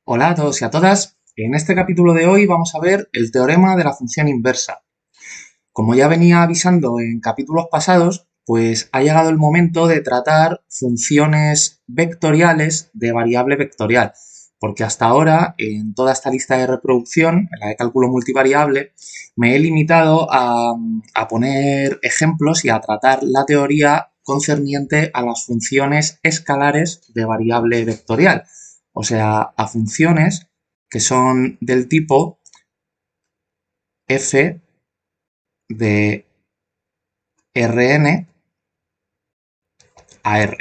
Hola a todos y a todas. En este capítulo de hoy vamos a ver el teorema de la función inversa. Como ya venía avisando en capítulos pasados, pues ha llegado el momento de tratar funciones vectoriales de variable vectorial, porque hasta ahora en toda esta lista de reproducción, en la de cálculo multivariable, me he limitado a poner ejemplos y a tratar la teoría concerniente a las funciones escalares de variable vectorial, o sea, a funciones que son del tipo f de Rn a R,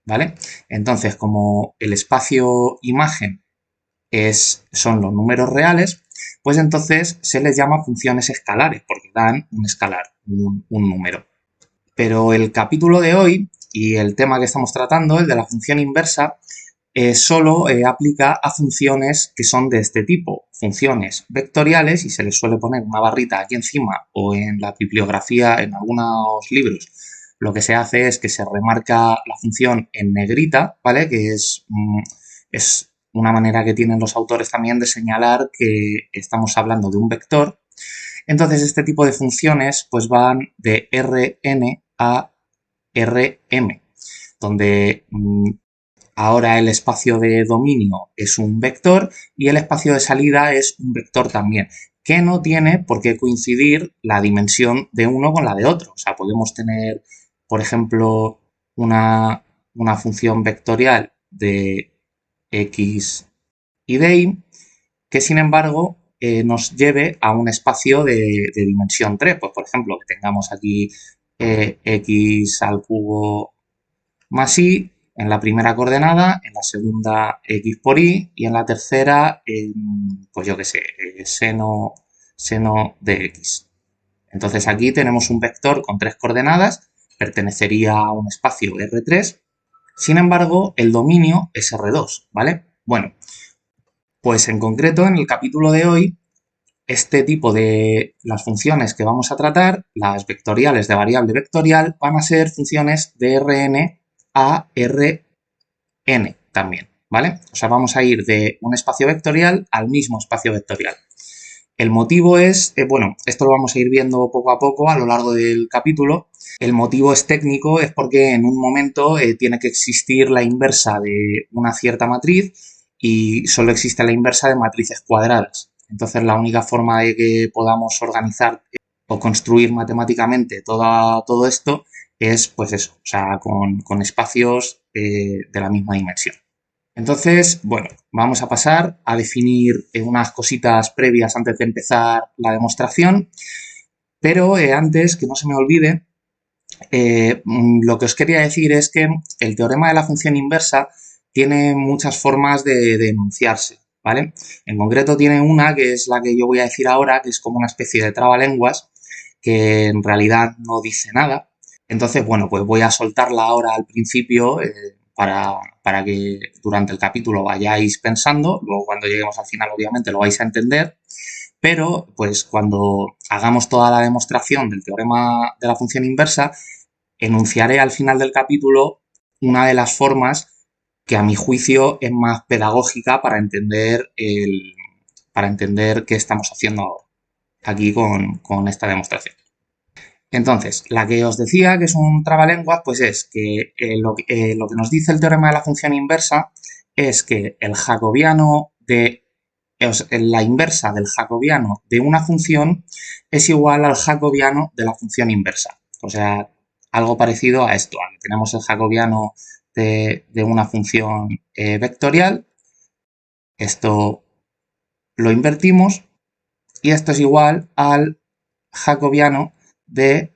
¿vale? Entonces, como el espacio imagen son los números reales, pues entonces se les llama funciones escalares, porque dan un escalar, un número. Pero el capítulo de hoy y el tema que estamos tratando, el de la función inversa, solo aplica a funciones que son de este tipo, funciones vectoriales, y se les suele poner una barrita aquí encima o en la bibliografía, en algunos libros. Lo que se hace es que se remarca la función en negrita, ¿vale? Que es una manera que tienen los autores también de señalar que estamos hablando de un vector. Entonces, este tipo de funciones pues van de Rn a Rm, donde ahora el espacio de dominio es un vector y el espacio de salida es un vector también, que no tiene por qué coincidir la dimensión de uno con la de otro. O sea, podemos tener, por ejemplo, una función vectorial de x y de y, que sin embargo nos lleve a un espacio de dimensión 3. Pues, por ejemplo, que tengamos aquí x al cubo más y en la primera coordenada, en la segunda x por y y en la tercera, pues yo qué sé, seno de x. Entonces aquí tenemos un vector con tres coordenadas, pertenecería a un espacio R3, sin embargo el dominio es R2, ¿vale? Bueno, pues en concreto en el capítulo de hoy, este tipo de las funciones que vamos a tratar, las vectoriales de variable vectorial, van a ser funciones de Rn a Rn también, ¿vale? O sea, vamos a ir de un espacio vectorial al mismo espacio vectorial. El motivo es, bueno, esto lo vamos a ir viendo poco a poco a lo largo del capítulo. El motivo es técnico, es porque en un momento tiene que existir la inversa de una cierta matriz y solo existe la inversa de matrices cuadradas. Entonces, la única forma de que podamos organizar o construir matemáticamente todo esto es, pues eso, o sea, con espacios de la misma dimensión. Entonces, bueno, vamos a pasar a definir unas cositas previas antes de empezar la demostración, pero antes, que no se me olvide, lo que os quería decir es que el teorema de la función inversa tiene muchas formas de enunciarse, ¿vale? En concreto tiene una, que es la que yo voy a decir ahora, que es como una especie de trabalenguas, que en realidad no dice nada. Entonces, bueno, pues voy a soltarla ahora al principio para que durante el capítulo vayáis pensando, luego cuando lleguemos al final obviamente lo vais a entender, pero pues cuando hagamos toda la demostración del teorema de la función inversa, enunciaré al final del capítulo una de las formas que a mi juicio es más pedagógica para entender qué estamos haciendo ahora, aquí con esta demostración. Entonces, la que os decía, que es un trabalenguas, pues es que lo que nos dice el teorema de la función inversa es que el jacobiano la inversa del jacobiano de una función es igual al jacobiano de la función inversa. O sea, algo parecido a esto. Tenemos el jacobiano de una función vectorial, esto lo invertimos y esto es igual al jacobiano de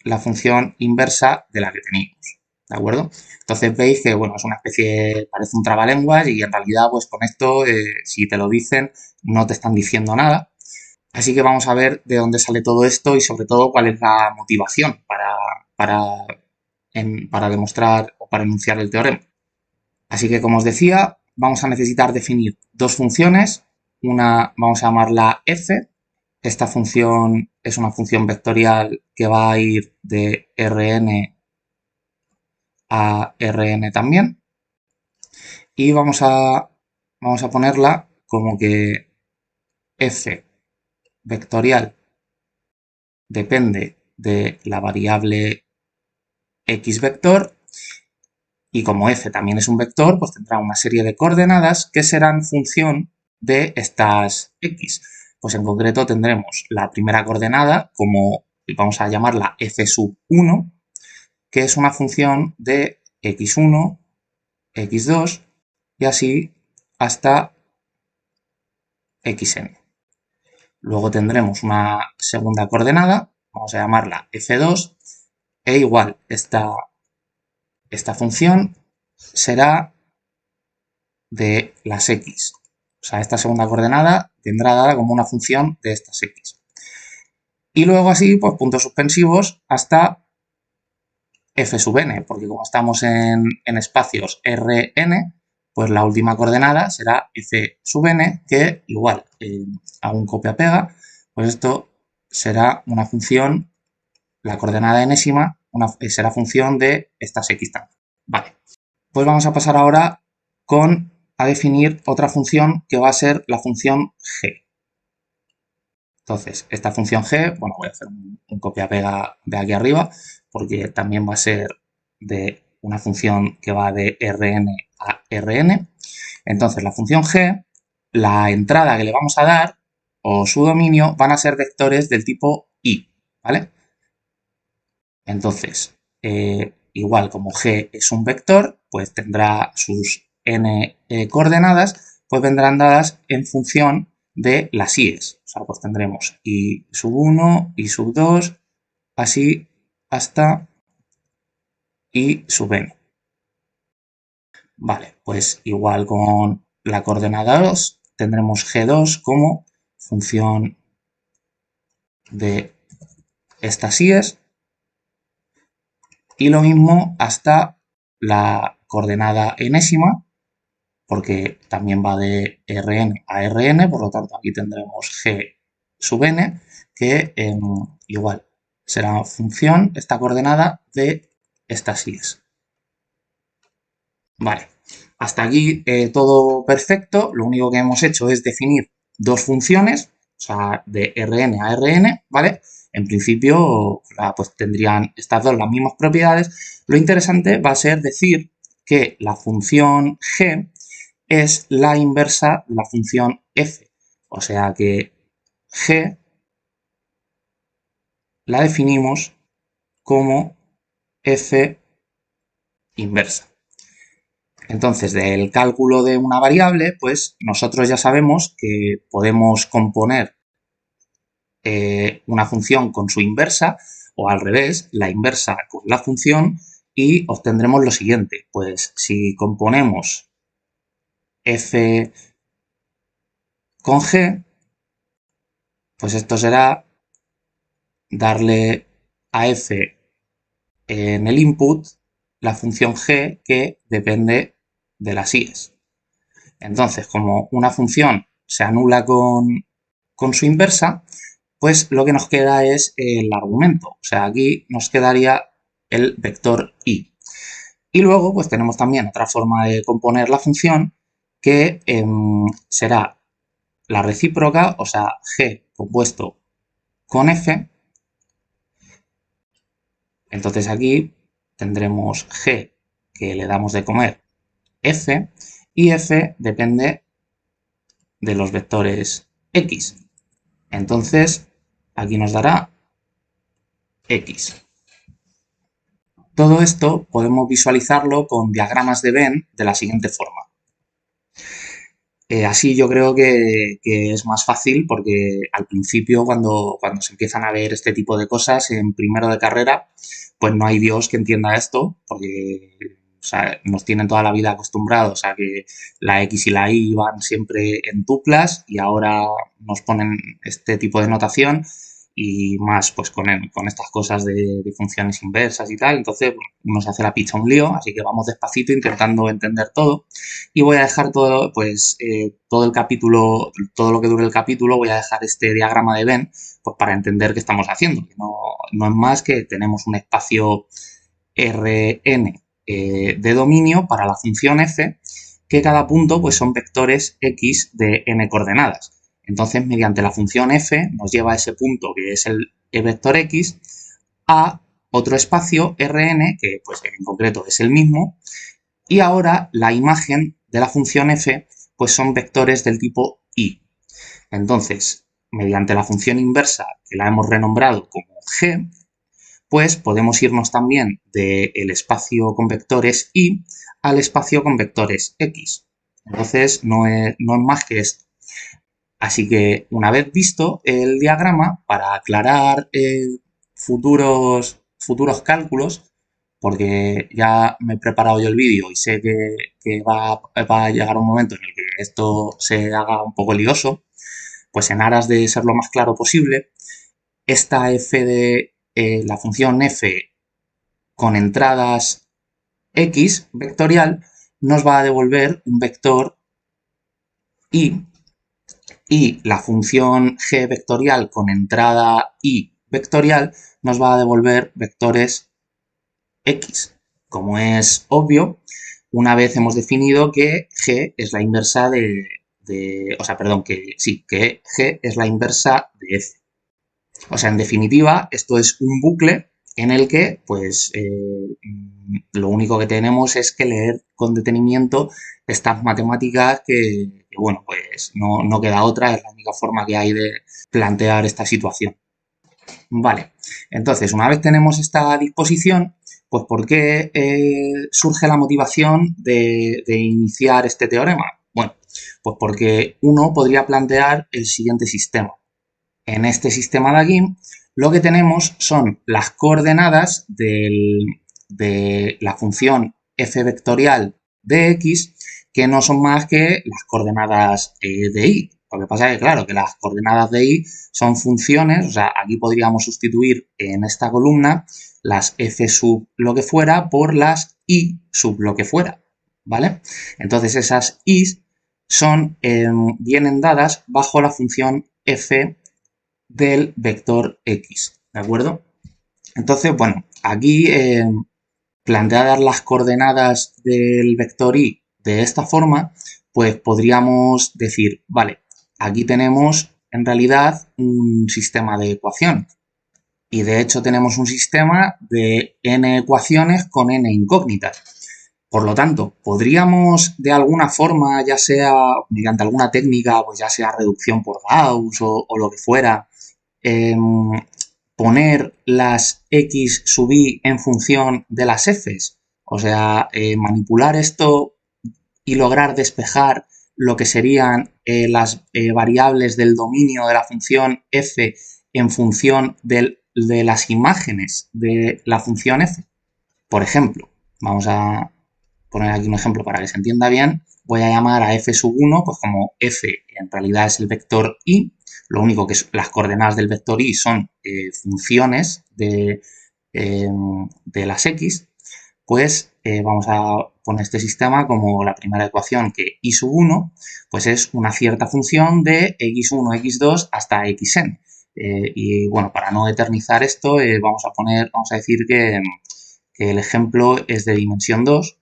la función inversa de la que teníamos, ¿de acuerdo? Entonces veis que, bueno, es una especie, parece un trabalenguas y en realidad, pues con esto, si te lo dicen, no te están diciendo nada. Así que vamos a ver de dónde sale todo esto y sobre todo cuál es la motivación para demostrar o para enunciar el teorema. Así que, como os decía, vamos a necesitar definir dos funciones. Una vamos a llamarla f. Esta función es una función vectorial que va a ir de Rn a Rn también. Y vamos a vamos a ponerla como que f vectorial depende de la variable x vector y como f también es un vector, pues tendrá una serie de coordenadas que serán función de estas x. Pues en concreto tendremos la primera coordenada como vamos a llamarla f sub 1, que es una función de x1, x2 y así hasta xn. Luego tendremos una segunda coordenada, vamos a llamarla f2, e igual esta función será de las x. O sea, esta segunda coordenada vendrá dada como una función de estas x. Y luego así, pues puntos suspensivos hasta f sub n, porque como estamos en espacios Rn, pues la última coordenada será f sub n, que igual, hago un copia-pega, pues esto será una función, la coordenada enésima, será función de estas x también. Vale, pues vamos a pasar ahora a definir otra función que va a ser la función g. Entonces, esta función g, bueno, voy a hacer un copia-pega de aquí arriba, porque también va a ser de una función que va de Rn a Rn. Entonces, la función g, la entrada que le vamos a dar, o su dominio, van a ser vectores del tipo i, ¿vale? Entonces, igual como g es un vector, pues tendrá sus n coordenadas, pues vendrán dadas en función de las i's. O sea, pues tendremos i sub 1, i sub 2, así hasta i sub n. Vale, pues igual con la coordenada 2, tendremos g2 como función de estas i's y lo mismo hasta la coordenada enésima, porque también va de Rn a Rn, por lo tanto aquí tendremos g sub n, que igual será función, esta coordenada, de estas i's. Vale, hasta aquí todo perfecto, lo único que hemos hecho es definir dos funciones, o sea, de Rn a Rn, ¿vale? En principio, pues tendrían estas dos las mismas propiedades. Lo interesante va a ser decir que la función g es la inversa de la función f. O sea que g la definimos como f inversa. Entonces, del cálculo de una variable, pues nosotros ya sabemos que podemos componer una función con su inversa o al revés, la inversa con la función y obtendremos lo siguiente. Pues si componemos f con g, pues esto será darle a f en el input la función g que depende de las i's. Entonces, como una función se anula con su inversa, pues lo que nos queda es el argumento. O sea, aquí nos quedaría el vector i. Y luego, pues tenemos también otra forma de componer la función que será la recíproca, o sea, g compuesto con f. Entonces aquí tendremos g que le damos de comer f y f depende de los vectores x. Entonces aquí nos dará x. Todo esto podemos visualizarlo con diagramas de Venn de la siguiente forma. Así yo creo que es más fácil porque al principio cuando se empiezan a ver este tipo de cosas en primero de carrera, pues no hay Dios que entienda esto porque o sea, nos tienen toda la vida acostumbrados a que la X y la Y van siempre en tuplas y ahora nos ponen este tipo de notación y más pues con estas cosas de funciones inversas y tal, entonces uno se hace la picha un lío, así que vamos despacito intentando entender todo y voy a dejar todo, pues todo el capítulo, todo lo que dure el capítulo, voy a dejar este diagrama de Venn pues para entender qué estamos haciendo, que no es más que tenemos un espacio Rn de dominio para la función f que cada punto pues, son vectores x de n coordenadas. Entonces, mediante la función f nos lleva a ese punto, que es el vector x, a otro espacio Rn, que pues, en concreto es el mismo, y ahora la imagen de la función f pues, son vectores del tipo i. Entonces, mediante la función inversa, que la hemos renombrado como g, pues podemos irnos también del espacio con vectores y al espacio con vectores x. Entonces, no es más que esto. Así que una vez visto el diagrama, para aclarar futuros cálculos, porque ya me he preparado yo el vídeo y sé que va a llegar un momento en el que esto se haga un poco lioso, pues en aras de ser lo más claro posible, esta f de la función f con entradas x vectorial nos va a devolver un vector y la función g vectorial con entrada y vectorial nos va a devolver vectores x. Como es obvio, una vez hemos definido que g es la inversa o sea, perdón, que sí, que g es la inversa de f. O sea, en definitiva, esto es un bucle en el que, pues, lo único que tenemos es que leer con detenimiento estas matemáticas que bueno, pues no queda otra, es la única forma que hay de plantear esta situación. Vale, entonces, una vez tenemos esta disposición, pues, ¿por qué surge la motivación de iniciar este teorema? Bueno, pues porque uno podría plantear el siguiente sistema. En este sistema de aquí, lo que tenemos son las coordenadas de la función f vectorial de x, que no son más que las coordenadas de y. Lo que pasa es que, claro, que las coordenadas de y son funciones, o sea, aquí podríamos sustituir en esta columna las f sub lo que fuera por las y sub lo que fuera, ¿vale? Entonces esas y vienen dadas bajo la función f del vector x, ¿de acuerdo? Entonces, bueno, aquí planteadas las coordenadas del vector y de esta forma, pues podríamos decir, vale, aquí tenemos en realidad un sistema de ecuaciones y de hecho tenemos un sistema de n ecuaciones con n incógnitas. Por lo tanto, podríamos de alguna forma, ya sea mediante alguna técnica, pues ya sea reducción por Gauss o lo que fuera, eh, poner las x sub i en función de las f's. O sea, manipular esto y lograr despejar lo que serían las variables del dominio de la función f en función de las imágenes de la función f. Por ejemplo, vamos a poner aquí un ejemplo para que se entienda bien. Voy a llamar a f sub 1 pues como f en realidad es el vector i. Lo único que las coordenadas del vector i son funciones de las x. Pues vamos a poner este sistema como la primera ecuación, que i sub 1 pues es una cierta función de x1, x2 hasta xn. Y bueno, para no eternizar esto, vamos a decir que el ejemplo es de dimensión 2.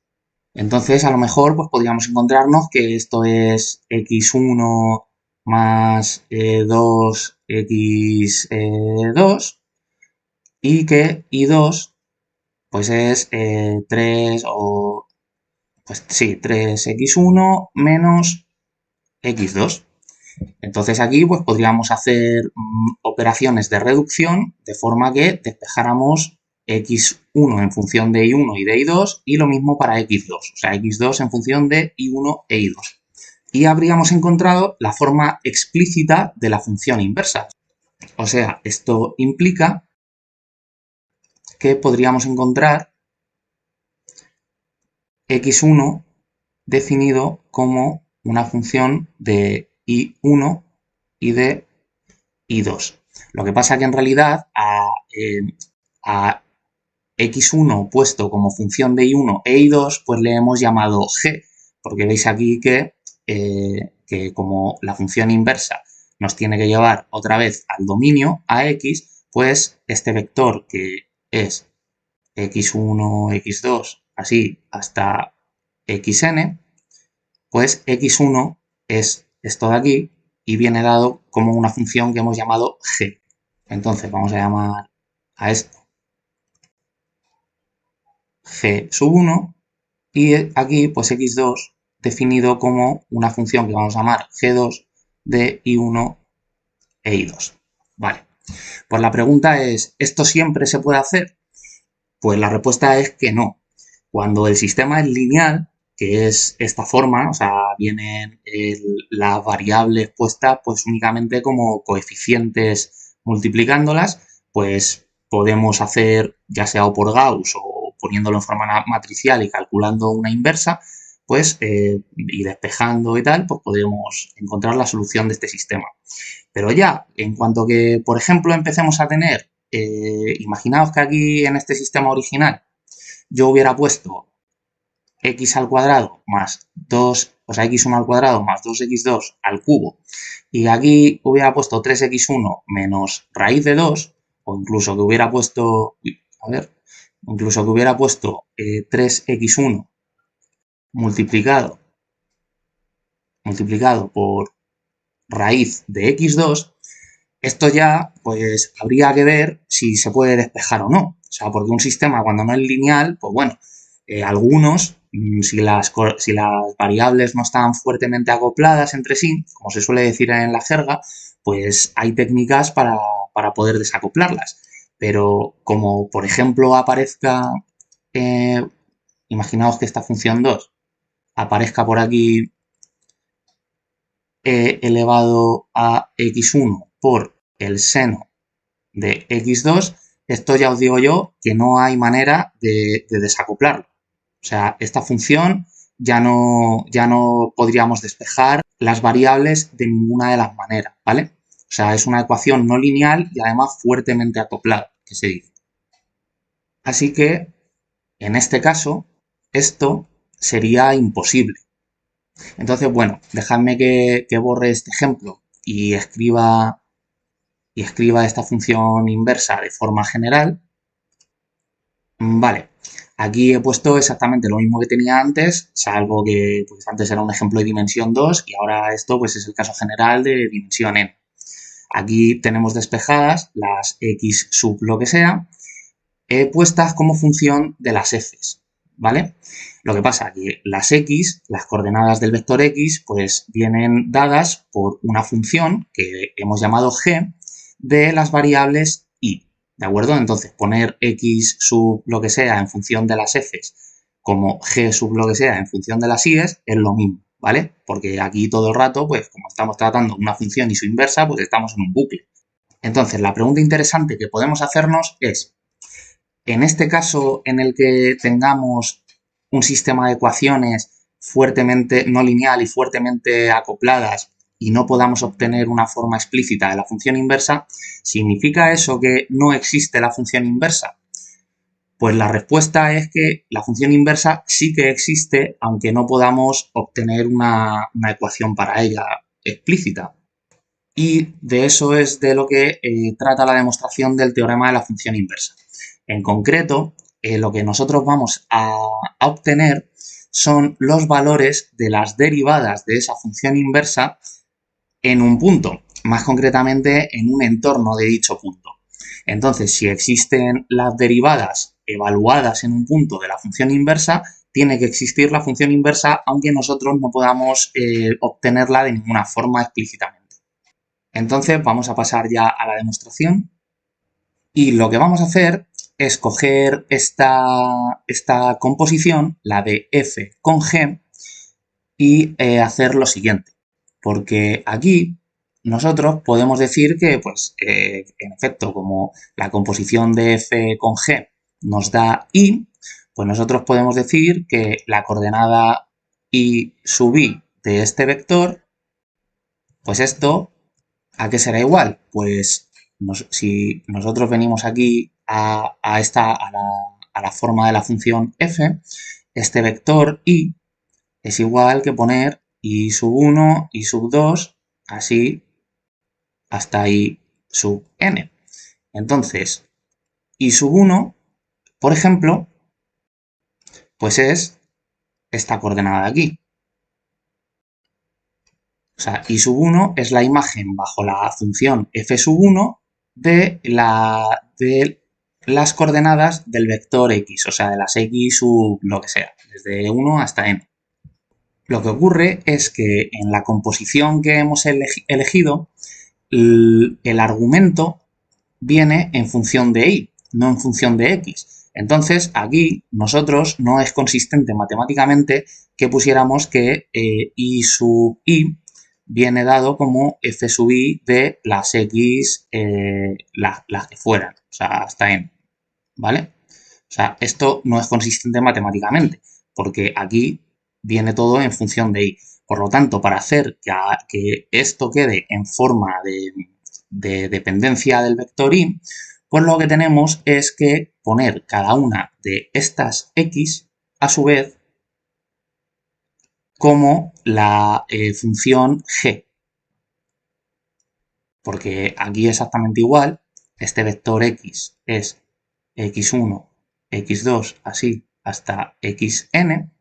Entonces, a lo mejor, pues podríamos encontrarnos que esto es x1 más 2x2 y que y2 pues es 3 o, pues sí, 3x1 menos x2. Entonces aquí pues podríamos hacer operaciones de reducción de forma que despejáramos x1 en función de y1 y de y2 y lo mismo para x2, o sea, x2 en función de y1 e y2. Y habríamos encontrado la forma explícita de la función inversa. O sea, esto implica que podríamos encontrar x1 definido como una función de y1 y de y2. Lo que pasa que en realidad a x1 puesto como función de y1 e y2, pues le hemos llamado g, porque veis aquí que como la función inversa nos tiene que llevar otra vez al dominio, a x, pues este vector que es x1, x2, así hasta xn, pues x1 es esto de aquí y viene dado como una función que hemos llamado g. Entonces vamos a llamar a esto g sub 1 y aquí pues x2 definido como una función que vamos a llamar g2 de i1 e i2. Vale, pues la pregunta es, ¿esto siempre se puede hacer? Pues la respuesta es que no. Cuando el sistema es lineal, que es esta forma, o sea, vienen las variables puestas pues únicamente como coeficientes multiplicándolas, pues podemos hacer, ya sea o por Gauss o poniéndolo en forma matricial y calculando una inversa, pues y despejando y tal, pues podemos encontrar la solución de este sistema. Pero ya, en cuanto que, por ejemplo, empecemos a tener, imaginaos que aquí en este sistema original yo hubiera puesto x al cuadrado más 2, o sea, x1 al cuadrado más 2x2 al cubo, y aquí hubiera puesto 3x1 menos raíz de 2, o incluso que hubiera puesto, a ver, incluso que hubiera puesto 3x1 multiplicado, multiplicado por raíz de x2, esto ya, pues, habría que ver si se puede despejar o no. O sea, porque un sistema cuando no es lineal, pues bueno, algunos, si las variables no están fuertemente acopladas entre sí, como se suele decir en la jerga, pues hay técnicas para poder desacoplarlas. Pero como, por ejemplo, aparezca, eh, imaginaos que esta función 2 aparezca por aquí elevado a x1 por el seno de x2, esto ya os digo yo que no hay manera de desacoplarlo. O sea, esta función ya no podríamos despejar las variables de ninguna de las maneras, ¿vale? O sea, es una ecuación no lineal y además fuertemente acoplada, que se dice. Así que, en este caso, esto sería imposible. Entonces, bueno, dejadme que borre este ejemplo y escriba esta función inversa de forma general. Vale, aquí he puesto exactamente lo mismo que tenía antes, salvo que pues, antes era un ejemplo de dimensión 2 y ahora esto pues, es el caso general de dimensión n. Aquí tenemos despejadas las x sub lo que sea, puestas como función de las f's, ¿vale? Lo que pasa es que las x, las coordenadas del vector x, pues vienen dadas por una función que hemos llamado g de las variables y, ¿de acuerdo? Entonces, poner x sub lo que sea en función de las f's como g sub lo que sea en función de las y's es lo mismo, ¿vale? Porque aquí todo el rato, pues como estamos tratando una función y su inversa, pues estamos en un bucle. Entonces, la pregunta interesante que podemos hacernos es, en este caso en el que tengamos un sistema de ecuaciones fuertemente no lineal y fuertemente acopladas y no podamos obtener una forma explícita de la función inversa, ¿significa eso que no existe la función inversa? Pues la respuesta es que la función inversa sí que existe, aunque no podamos obtener una ecuación para ella explícita. Y de eso es de lo que trata la demostración del teorema de la función inversa. En concreto, lo que nosotros vamos a obtener son los valores de las derivadas de esa función inversa en un punto, más concretamente en un entorno de dicho punto. Entonces, si existen las derivadas evaluadas en un punto de la función inversa, tiene que existir la función inversa, aunque nosotros no podamos obtenerla de ninguna forma explícitamente. Entonces, vamos a pasar ya a la demostración. Y lo que vamos a hacer es coger esta composición, la de f con g, y hacer lo siguiente. Porque aquí nosotros podemos decir que, pues, en efecto, como la composición de f con g nos da i, pues nosotros podemos decir que la coordenada i sub i de este vector, pues esto, ¿a qué será igual? Pues si nosotros venimos aquí a la forma de la función f, este vector i es igual que poner i sub 1, i sub 2, así hasta i sub n. Entonces, i sub 1, por ejemplo, pues es esta coordenada de aquí. sea, I sub 1 es la imagen bajo la función f sub 1 de las coordenadas del vector x, o sea, de las x sub lo que sea, desde 1 hasta n. Lo que ocurre es que en la composición que hemos elegido, el argumento viene en función de y, no en función de x. Entonces, aquí nosotros no es consistente matemáticamente que pusiéramos que i sub i viene dado como f sub i de las x, las que fueran, o sea, hasta n, ¿vale? O sea, esto no es consistente matemáticamente, porque aquí viene todo en función de i. Por lo tanto, para hacer que esto quede en forma de dependencia del vector i, pues lo que tenemos es que poner cada una de estas x, a su vez, como la función g. Porque aquí exactamente igual, este vector x es x1, x2, así hasta xn.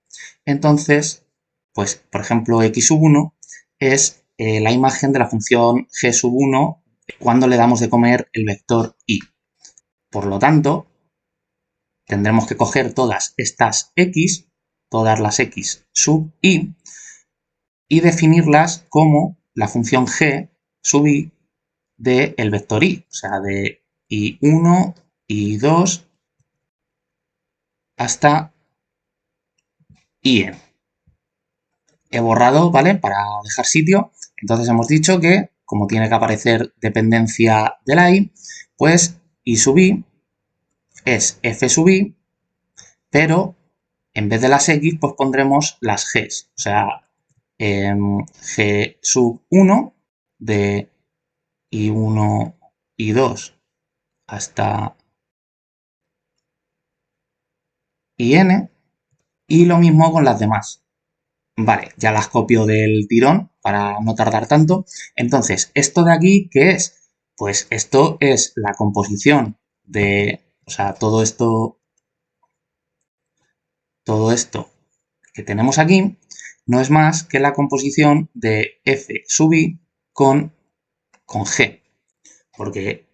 Entonces, pues, por ejemplo, x sub 1 es la imagen de la función g sub 1 cuando le damos de comer el vector i. Por lo tanto, tendremos que coger todas estas x, todas las x sub i, y definirlas como la función g sub i del vector i, o sea, de i1, i2 hasta in. He borrado, ¿vale? Para dejar sitio. Entonces hemos dicho que, como tiene que aparecer dependencia de la i, pues i sub i es f sub i, pero en vez de las x, pues pondremos las g's. O sea, g sub 1 de i1, i2 hasta in, y lo mismo con las demás. Vale, ya las copio del tirón para no tardar tanto. Entonces, ¿esto de aquí qué es? Pues esto es la composición de, o sea, todo esto que tenemos aquí no es más que la composición de f sub i con g, porque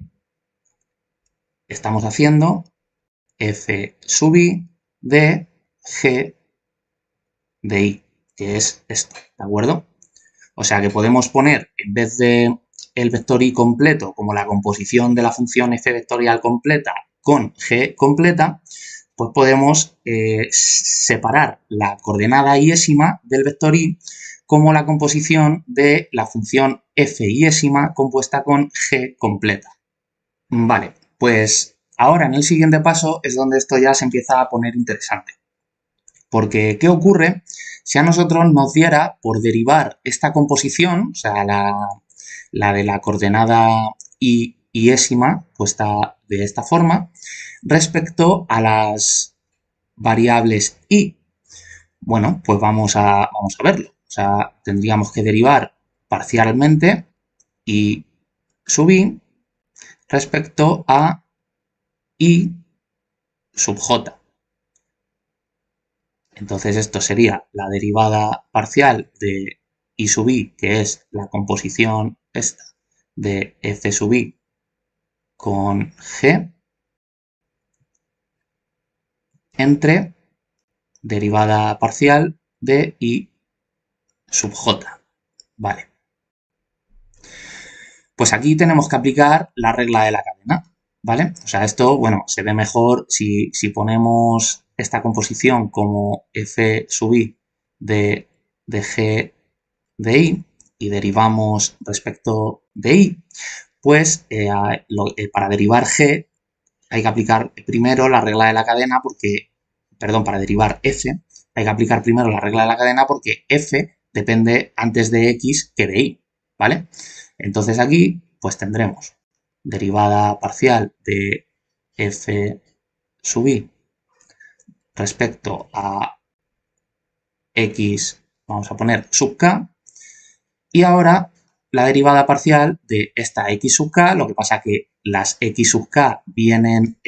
estamos haciendo f sub i de g de i, que es esto, ¿de acuerdo? O sea que podemos poner, en vez de el vector i completo como la composición de la función f vectorial completa con g completa, pues podemos separar la coordenada iésima del vector i como la composición de la función f iésima compuesta con g completa. Vale, pues ahora en el siguiente paso es donde esto ya se empieza a poner interesante. Porque, ¿qué ocurre si a nosotros nos diera por derivar esta composición, o sea, la de la coordenada iésima, puesta de esta forma, respecto a las variables i? Bueno, pues vamos a verlo. O sea, tendríamos que derivar parcialmente i sub i respecto a i sub j. Entonces esto sería la derivada parcial de i sub i, que es la composición esta de f sub i con g, entre derivada parcial de i sub j. Vale. Pues aquí tenemos que aplicar la regla de la cadena, ¿vale? O sea, esto, bueno, se ve mejor si ponemos esta composición como f sub i de g de i y derivamos respecto de i, pues para derivar g hay que aplicar primero la regla de la cadena porque, perdón, para derivar f hay que aplicar primero la regla de la cadena porque f depende antes de x que de y, ¿vale? Entonces aquí pues tendremos derivada parcial de f sub i respecto a x, vamos a poner sub k, y ahora la derivada parcial de esta x sub k, lo que pasa que las x sub k vienen,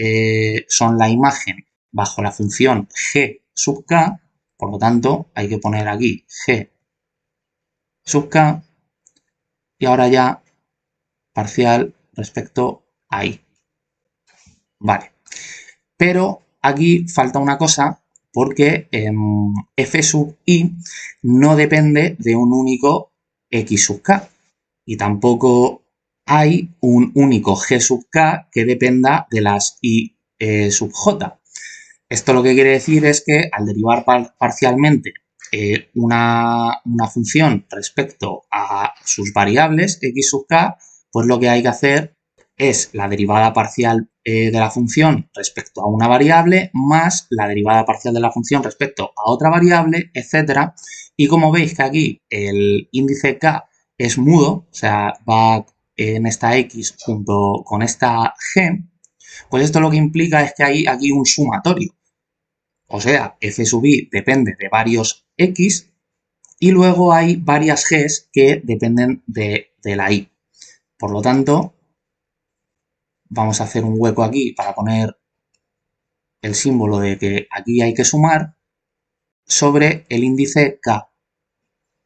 son la imagen bajo la función g sub k, por lo tanto hay que poner aquí g sub k y ahora ya parcial respecto a y. Vale, pero aquí falta una cosa porque f sub i no depende de un único x sub k y tampoco hay un único g sub k que dependa de las i sub j. Esto lo que quiere decir es que al derivar parcialmente una función respecto a sus variables x sub k, pues lo que hay que hacer es la derivada parcial de la función respecto a una variable más la derivada parcial de la función respecto a otra variable, etcétera. Y como veis que aquí el índice k es mudo, o sea, va en esta x junto con esta g, pues esto lo que implica es que hay aquí un sumatorio. O sea, f sub i depende de varios x y luego hay varias g's que dependen de la i. Por lo tanto, vamos a hacer un hueco aquí para poner el símbolo de que aquí hay que sumar sobre el índice k.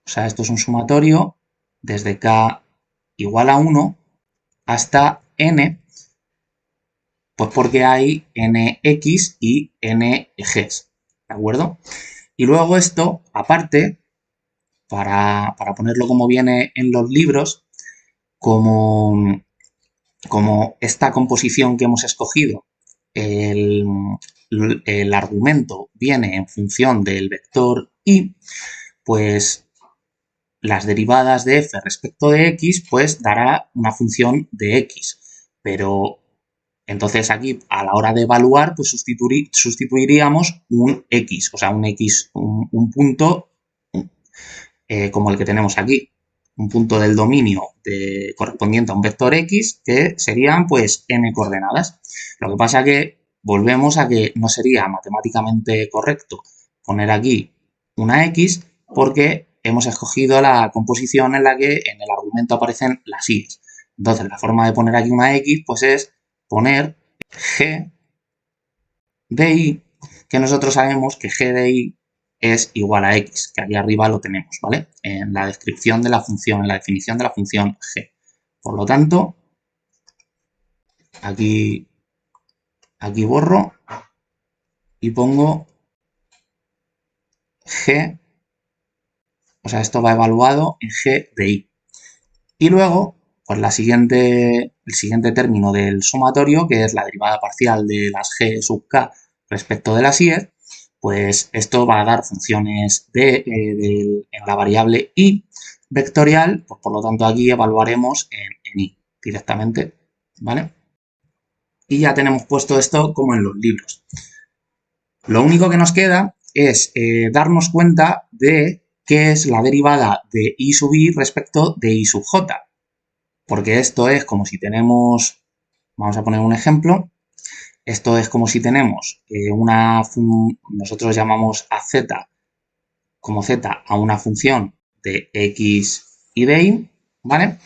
O sea, esto es un sumatorio desde k igual a 1 hasta n, pues porque hay nx y ng's, ¿de acuerdo? Y luego esto, aparte, para ponerlo como viene en los libros, como esta composición que hemos escogido, el argumento viene en función del vector y, pues las derivadas de f respecto de x, pues dará una función de x. Pero entonces aquí, a la hora de evaluar, pues sustituiríamos un x, o sea, un x, un punto como el que tenemos aquí, un punto del dominio correspondiente a un vector x, que serían pues n coordenadas. Lo que pasa que volvemos a que no sería matemáticamente correcto poner aquí una x porque hemos escogido la composición en la que en el argumento aparecen las y. Entonces, la forma de poner aquí una x pues es poner g de y, que nosotros sabemos que g de y es igual a x, que aquí arriba lo tenemos, ¿vale? En la descripción de la función, en la definición de la función g. Por lo tanto, aquí borro y pongo g, o sea, esto va evaluado en g de y. Y luego, pues el siguiente término del sumatorio, que es la derivada parcial de las g sub k respecto de las y, pues esto va a dar funciones en la variable y vectorial, pues por lo tanto aquí evaluaremos en y directamente, ¿vale? Y ya tenemos puesto esto como en los libros. Lo único que nos queda es darnos cuenta de qué es la derivada de y sub i respecto de y sub j, porque esto es como si tenemos, vamos a poner un ejemplo, esto es como si tenemos nosotros llamamos a z como z a una función de x y de y, ¿vale?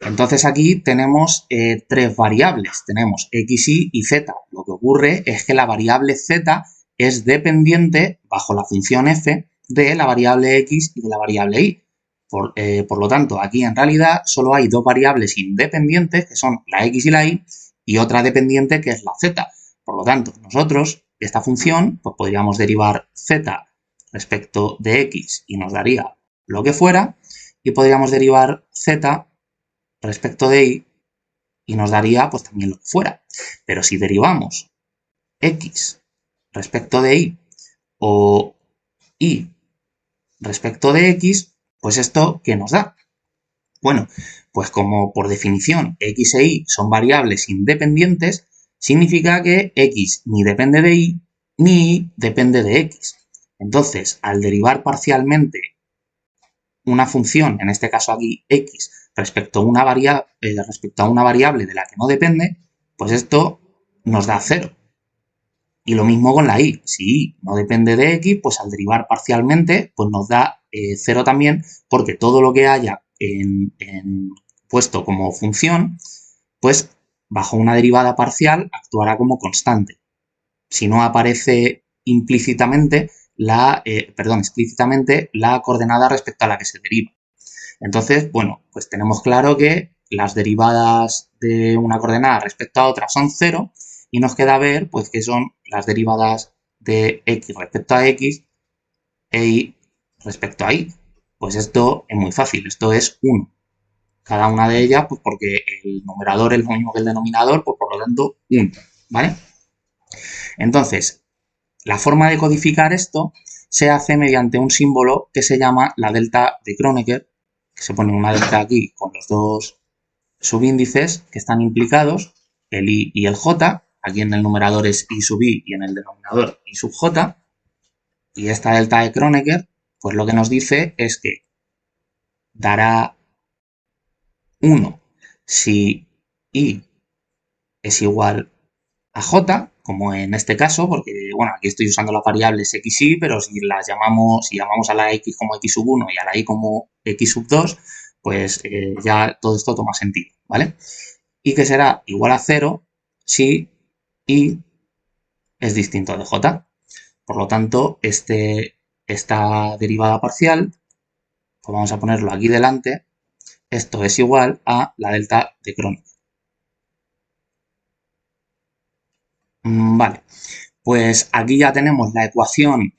Entonces aquí tenemos tres variables, tenemos x, y z. Lo que ocurre es que la variable z es dependiente, bajo la función f, de la variable x y de la variable y. Por lo tanto, aquí en realidad solo hay dos variables independientes, que son la x y la y otra dependiente, que es la z. Por lo tanto, nosotros, esta función, pues podríamos derivar z respecto de x y nos daría lo que fuera, y podríamos derivar z respecto de y nos daría pues también lo que fuera. Pero si derivamos x respecto de y o y respecto de x, pues esto, ¿qué nos da? Bueno, pues como por definición x e y son variables independientes, significa que x ni depende de y ni y depende de x. Entonces, al derivar parcialmente una función, en este caso aquí x, respecto a una variable de la que no depende, pues esto nos da 0. Y lo mismo con la y. Si y no depende de x, pues al derivar parcialmente, pues nos da 0 también, porque todo lo que haya puesto como función, pues bajo una derivada parcial actuará como constante. Si no aparece explícitamente la coordenada respecto a la que se deriva. Entonces, bueno, pues tenemos claro que las derivadas de una coordenada respecto a otra son 0 y nos queda ver pues qué son las derivadas de x respecto a x e y respecto a y. Pues esto es muy fácil, esto es 1. Cada una de ellas, pues porque el numerador es lo mismo que el denominador, pues por lo tanto 1, ¿vale? Entonces, la forma de codificar esto se hace mediante un símbolo que se llama la delta de Kronecker, que se pone una delta aquí con los dos subíndices que están implicados, el i y el j. Aquí en el numerador es i sub i y en el denominador i sub j. Y esta delta de Kronecker, pues lo que nos dice es que dará 1 si i es igual a j, como en este caso, porque bueno, aquí estoy usando las variables x y, pero si llamamos a la x como x sub 1 y a la y como x sub 2, pues ya todo esto toma sentido, ¿vale? Y que será igual a 0 si y es distinto de j. Por lo tanto, esta derivada parcial, pues vamos a ponerlo aquí delante, esto es igual a la delta de Kronecker. Vale, pues aquí ya tenemos la ecuación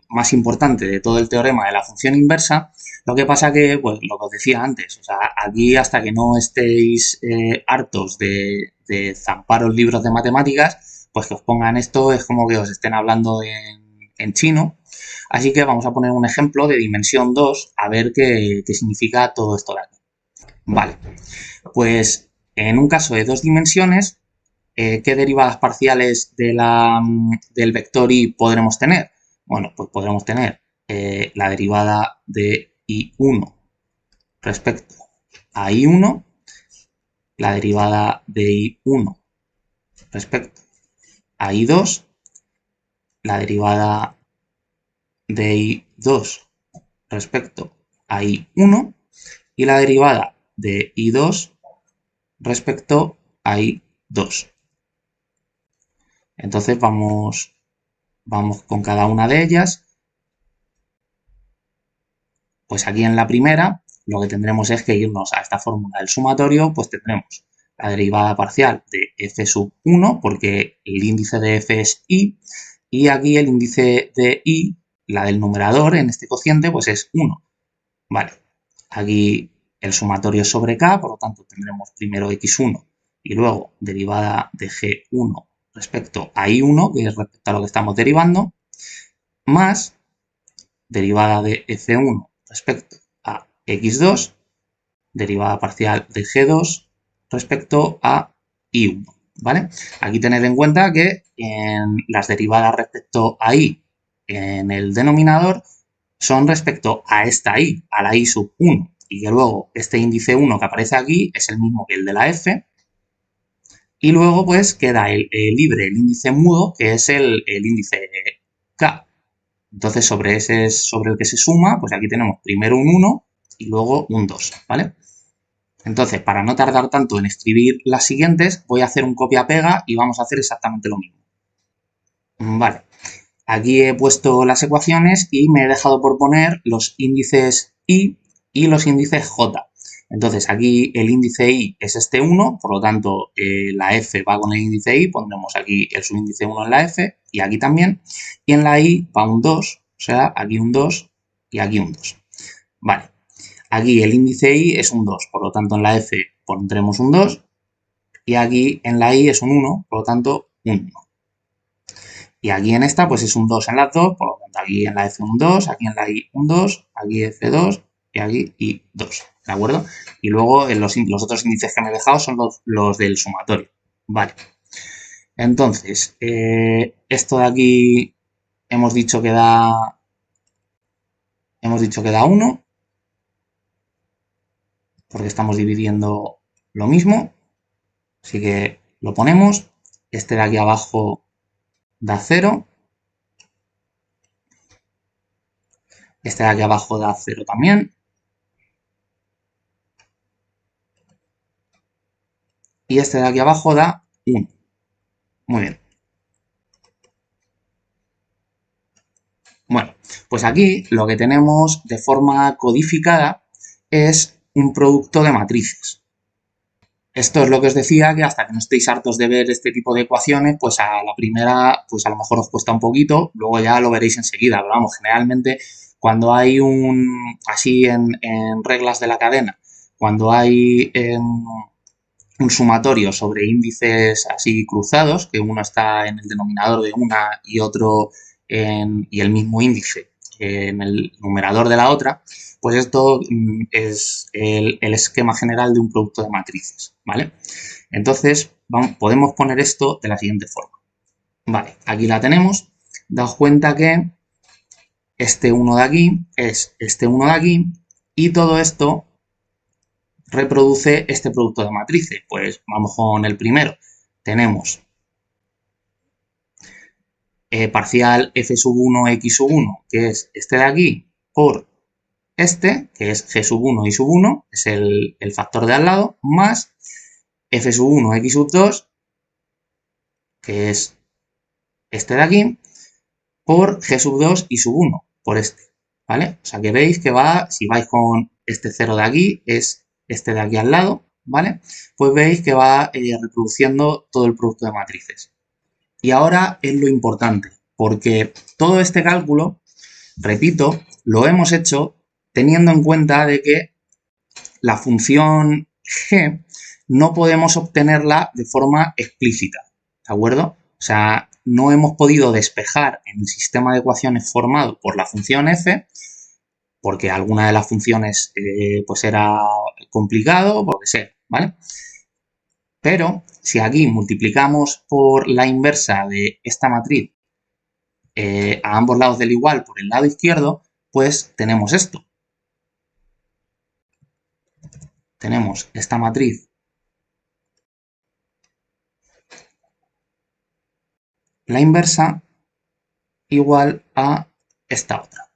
más importante de todo el teorema de la función inversa. Lo que pasa que, pues lo que os decía antes, o sea, aquí hasta que no estéis hartos de zamparos libros de matemáticas, pues que os pongan esto es como que os estén hablando en chino. Así que vamos a poner un ejemplo de dimensión 2 a ver qué significa todo esto de aquí. Vale, pues en un caso de dos dimensiones, ¿qué derivadas parciales del vector y podremos tener? Bueno, pues podremos tener la derivada de i1 respecto a i1, la derivada de i1 respecto a i2, la derivada de i2 respecto a i1 y la derivada de i2 respecto a i2. Entonces vamos con cada una de ellas. Pues aquí en la primera lo que tendremos es que irnos a esta fórmula del sumatorio, pues tendremos la derivada parcial de f sub 1, porque el índice de f es i, y aquí el índice de i, la del numerador en este cociente, pues es 1. Vale, aquí el sumatorio es sobre k, por lo tanto tendremos primero x1 y luego derivada de g1 respecto a i1, que es respecto a lo que estamos derivando, más derivada de f1 respecto a x2, derivada parcial de g2 respecto a i1, ¿vale? Aquí tened en cuenta que en las derivadas respecto a i en el denominador son respecto a esta i, a la i sub 1, y que luego este índice 1 que aparece aquí es el mismo que el de la f, y luego pues queda libre el índice mudo, que es el índice k. Entonces sobre ese sobre el que se suma, pues aquí tenemos primero un 1 y luego un 2, ¿vale? Entonces, para no tardar tanto en escribir las siguientes, voy a hacer un copia-pega y vamos a hacer exactamente lo mismo. Vale, aquí he puesto las ecuaciones y me he dejado por poner los índices i y los índices j. Entonces, aquí el índice i es este 1, por lo tanto, la f va con el índice i, pondremos aquí el subíndice 1 en la f y aquí también. Y en la i va un 2, o sea, aquí un 2 y aquí un 2. Vale, aquí el índice i es un 2, por lo tanto, en la f pondremos un 2 y aquí en la i es un 1, por lo tanto, un 1. Y aquí en esta, pues es un 2 en las dos, por lo tanto, aquí en la F un 2, aquí en la I un 2, aquí F2 y aquí I2, ¿de acuerdo? Y luego los otros índices que me he dejado son los del sumatorio, ¿vale? Entonces, esto de aquí hemos dicho que da 1, porque estamos dividiendo lo mismo, así que lo ponemos. Este de aquí abajo da 0. Este de aquí abajo da 0 también. Y este de aquí abajo da 1. Muy bien. Bueno, pues aquí lo que tenemos de forma codificada es un producto de matrices. Esto es lo que os decía, que hasta que no estéis hartos de ver este tipo de ecuaciones, pues a la primera, pues a lo mejor os cuesta un poquito, luego ya lo veréis enseguida. Pero vamos, generalmente cuando hay así en reglas de la cadena, cuando hay un sumatorio sobre índices así cruzados, que uno está en el denominador de una y otro y el mismo índice en el numerador de la otra, pues esto es el esquema general de un producto de matrices, ¿vale? Entonces, podemos poner esto de la siguiente forma. Vale, aquí la tenemos. Daos cuenta que este 1 de aquí es este 1 de aquí y todo esto reproduce este producto de matrices. Pues vamos con el primero. Tenemos parcial f sub 1 x sub 1, que es este de aquí, por este, que es g sub 1 y sub 1, es el factor de al lado, más f sub 1 x sub 2, que es este de aquí, por g sub 2 y sub 1, por este, ¿vale? O sea que veis que va, si vais con este 0 de aquí, es este de aquí al lado, ¿vale? Pues veis que va reproduciendo todo el producto de matrices. Y ahora es lo importante, porque todo este cálculo, repito, lo hemos hecho teniendo en cuenta de que la función g no podemos obtenerla de forma explícita, ¿de acuerdo? O sea, no hemos podido despejar en el sistema de ecuaciones formado por la función f, porque alguna de las funciones pues era complicado, por lo que sea, ¿vale? Pero si aquí multiplicamos por la inversa de esta matriz a ambos lados del igual por el lado izquierdo, pues tenemos esto. Tenemos esta matriz, la inversa, igual a esta otra.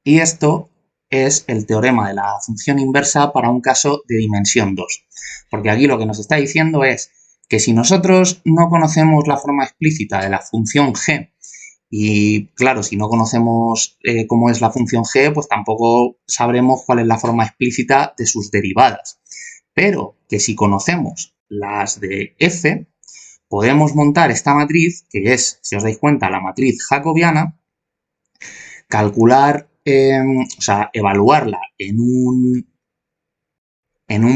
Y esto es el teorema de la función inversa para un caso de dimensión 2. Porque aquí lo que nos está diciendo es que si nosotros no conocemos la forma explícita de la función g, y claro, si no conocemos cómo es la función g, pues tampoco sabremos cuál es la forma explícita de sus derivadas. Pero que si conocemos las de f, podemos montar esta matriz, que es, si os dais cuenta, la matriz jacobiana, calcular, o sea, evaluarla en un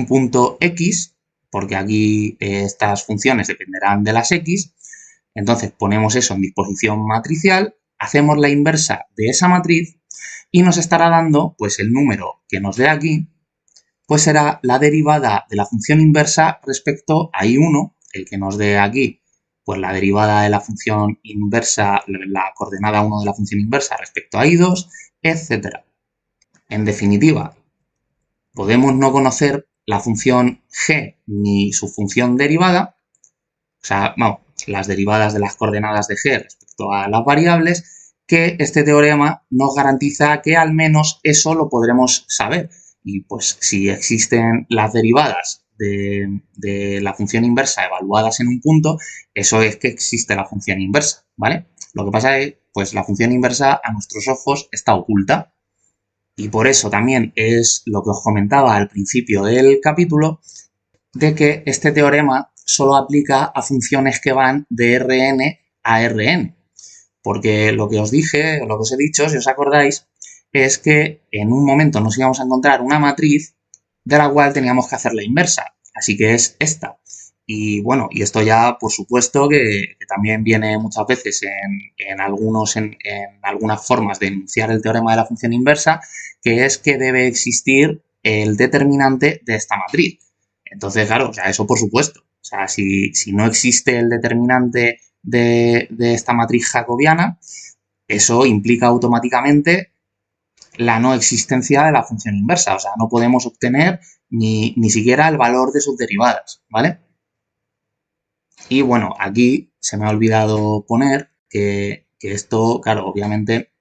punto x, porque aquí estas funciones dependerán de las x, entonces ponemos eso en disposición matricial, hacemos la inversa de esa matriz y nos estará dando, pues el número que nos dé aquí, pues será la derivada de la función inversa respecto a I1, el que nos dé aquí, pues la derivada de la función inversa, la coordenada 1 de la función inversa respecto a I2, etc. En definitiva, podemos no conocer la función g ni su función derivada, o sea, vamos, las derivadas de las coordenadas de g respecto a las variables, que este teorema nos garantiza que al menos eso lo podremos saber. Y pues si existen las derivadas de la función inversa evaluadas en un punto, eso es que existe la función inversa, ¿vale? Lo que pasa es que pues la función inversa a nuestros ojos está oculta. Y por eso también es lo que os comentaba al principio del capítulo, de que este teorema solo aplica a funciones que van de Rn a Rn. Porque lo que os dije, lo que os he dicho, si os acordáis, es que en un momento nos íbamos a encontrar una matriz de la cual teníamos que hacer la inversa. Así que es esta. Y bueno, y esto ya, por supuesto, que también viene muchas veces en algunas formas de enunciar el teorema de la función inversa, que es que debe existir el determinante de esta matriz. Entonces, claro, o sea, eso por supuesto. O sea, si no existe el determinante de esta matriz jacobiana, eso implica automáticamente la no existencia de la función inversa. O sea, no podemos obtener ni siquiera el valor de sus derivadas, ¿vale? Y bueno, aquí se me ha olvidado poner que esto, claro, obviamente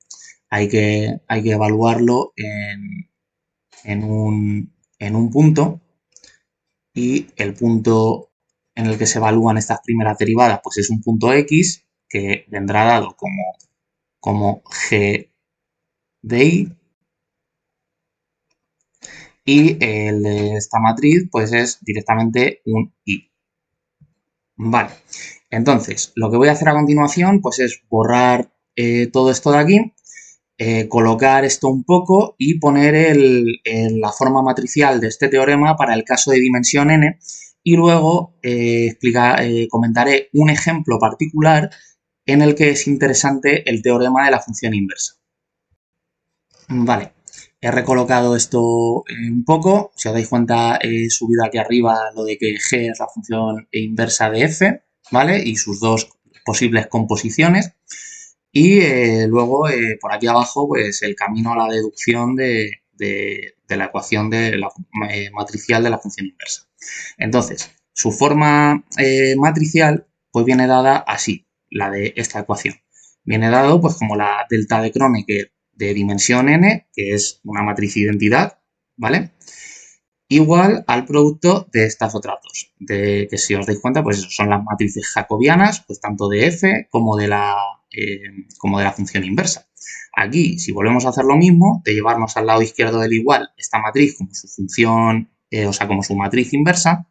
hay que evaluarlo en un punto, y el punto en el que se evalúan estas primeras derivadas pues es un punto X que vendrá dado como como G de I y el de esta matriz pues es directamente un I. Vale, entonces lo que voy a hacer a continuación pues es borrar todo esto de aquí, colocar esto un poco y poner la forma matricial de este teorema para el caso de dimensión n y luego comentaré un ejemplo particular en el que es interesante el teorema de la función inversa. Vale, he recolocado esto un poco. Si os dais cuenta, he subido aquí arriba lo de que g es la función inversa de f, ¿vale? Y sus dos posibles composiciones. Y luego, por aquí abajo, pues el camino a la deducción de la ecuación de la matricial de la función inversa. Entonces, su forma matricial, pues viene dada así, la de esta ecuación. Viene dado, pues, como la delta de Kronecker de dimensión n, que es una matriz identidad, ¿vale? Igual al producto de estas otras dos, que si os dais cuenta, pues eso, son las matrices jacobianas, pues tanto de f como de la función inversa. Aquí, si volvemos a hacer lo mismo, de llevarnos al lado izquierdo del igual esta matriz como su función, o sea, como su matriz inversa,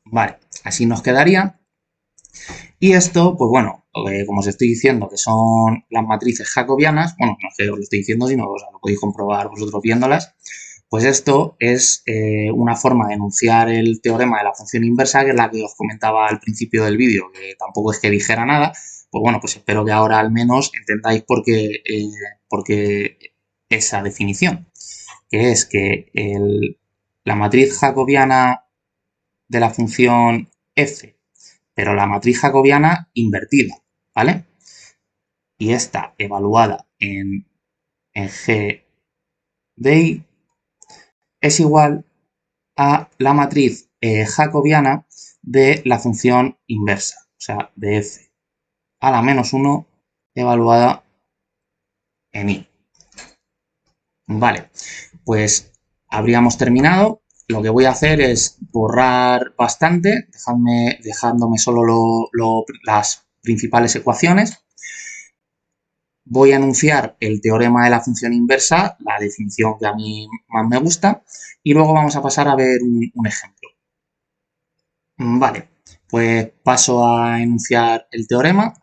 vale, así nos quedaría. Y esto, pues bueno, como os estoy diciendo que son las matrices jacobianas, bueno, no es que os lo estoy diciendo, sino o sea, lo podéis comprobar vosotros viéndolas, pues esto es una forma de enunciar el teorema de la función inversa, que es la que os comentaba al principio del vídeo, que tampoco es que dijera nada. Pues bueno, pues espero que ahora al menos entendáis por qué esa definición, que es que la matriz jacobiana de la función f, pero la matriz jacobiana invertida, ¿vale? Y esta evaluada en G de I es igual a la matriz jacobiana de la función inversa, o sea, de f a la menos 1 evaluada en I. Vale, pues habríamos terminado. Lo que voy a hacer es borrar bastante, dejándome solo las principales ecuaciones. Voy a enunciar el teorema de la función inversa, la definición que a mí más me gusta, y luego vamos a pasar a ver un ejemplo. Vale, pues paso a enunciar el teorema.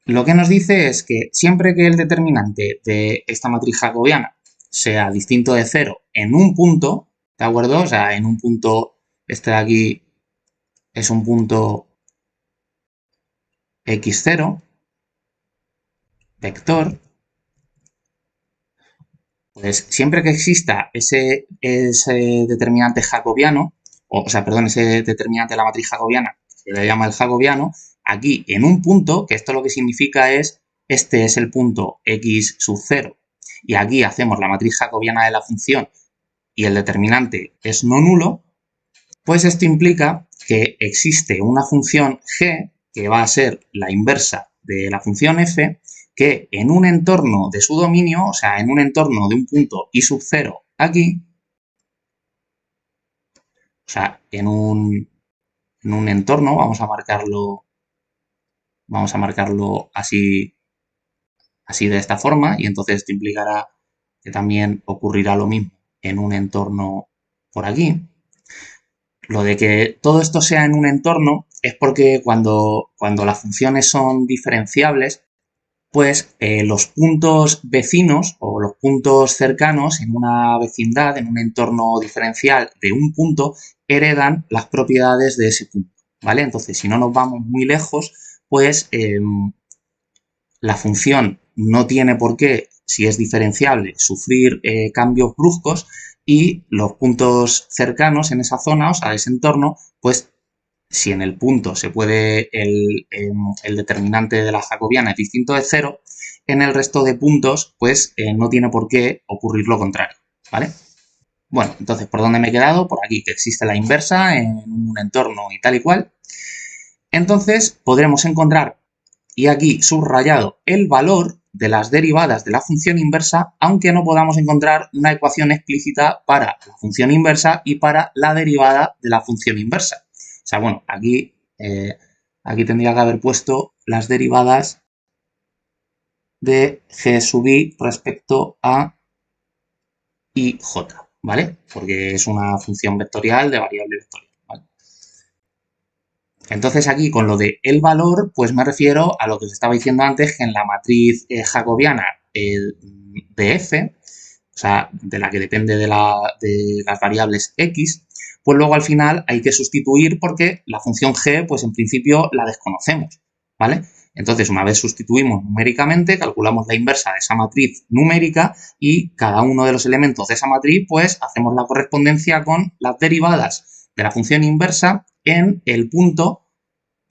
Lo que nos dice es que siempre que el determinante de esta matriz jacobiana sea distinto de 0 en un punto, ¿de acuerdo? O sea, en un punto, este de aquí es un punto x0, vector, pues siempre que exista ese determinante jacobiano, o sea, perdón, ese determinante de la matriz jacobiana, que se le llama el jacobiano, aquí en un punto, que esto lo que significa es, este es el punto x sub 0, y aquí hacemos la matriz jacobiana de la función y el determinante es no nulo, pues esto implica que existe una función g que va a ser la inversa de la función f, que en un entorno de su dominio, o sea, en un entorno de un punto i sub 0 aquí, o sea, en un entorno, vamos a marcarlo así de esta forma, y entonces esto implicará que también ocurrirá lo mismo en un entorno por aquí. Lo de que todo esto sea en un entorno es porque cuando las funciones son diferenciables, pues los puntos vecinos o los puntos cercanos en una vecindad, en un entorno diferencial de un punto, heredan las propiedades de ese punto, ¿vale? Entonces, si no nos vamos muy lejos, pues la función no tiene por qué, si es diferenciable, sufrir cambios bruscos y los puntos cercanos en esa zona, o sea, ese entorno, pues si en el punto se puede el determinante de la jacobiana es distinto de 0, en el resto de puntos pues no tiene por qué ocurrir lo contrario, ¿vale? Bueno, entonces, ¿por dónde me he quedado? Por aquí, que existe la inversa en un entorno y tal y cual. Entonces, podremos encontrar, y aquí subrayado, el valor de las derivadas de la función inversa, aunque no podamos encontrar una ecuación explícita para la función inversa y para la derivada de la función inversa. O sea, bueno, aquí tendría que haber puesto las derivadas de G sub I respecto a IJ, ¿vale? Porque es una función vectorial de variable vectorial, ¿vale? Entonces aquí con lo de el valor, pues me refiero a lo que os estaba diciendo antes, que en la matriz jacobiana de F, o sea, de la que depende de las variables X, pues luego al final hay que sustituir porque la función G, pues en principio la desconocemos, ¿vale? Entonces, una vez sustituimos numéricamente, calculamos la inversa de esa matriz numérica y cada uno de los elementos de esa matriz, pues hacemos la correspondencia con las derivadas de la función inversa en el punto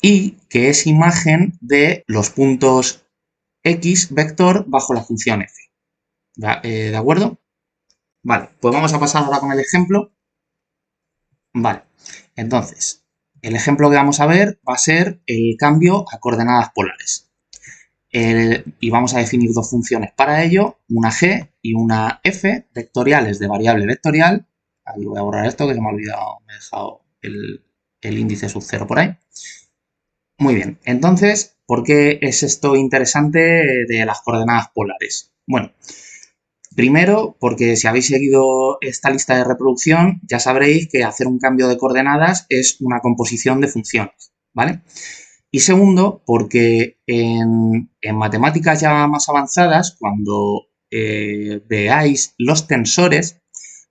y que es imagen de los puntos X vector bajo la función F. ¿De acuerdo? Vale, pues vamos a pasar ahora con el ejemplo. Vale, entonces, el ejemplo que vamos a ver va a ser el cambio a coordenadas polares. Y vamos a definir dos funciones para ello, una G y una F, vectoriales de variable vectorial. Ahí voy a borrar esto que se me ha olvidado, me he dejado el índice sub 0 por ahí. Muy bien, entonces, ¿por qué es esto interesante de las coordenadas polares? Bueno, primero, porque si habéis seguido esta lista de reproducción, ya sabréis que hacer un cambio de coordenadas es una composición de funciones, ¿vale? Y segundo, porque en matemáticas ya más avanzadas, cuando veáis los tensores,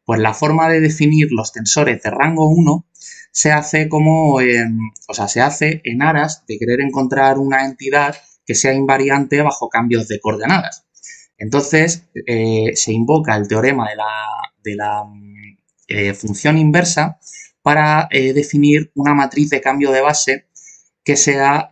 pues la forma de definir los tensores de rango 1 se hace se hace en aras de querer encontrar una entidad que sea invariante bajo cambios de coordenadas. Entonces, se invoca el teorema de la función inversa para definir una matriz de cambio de base que sea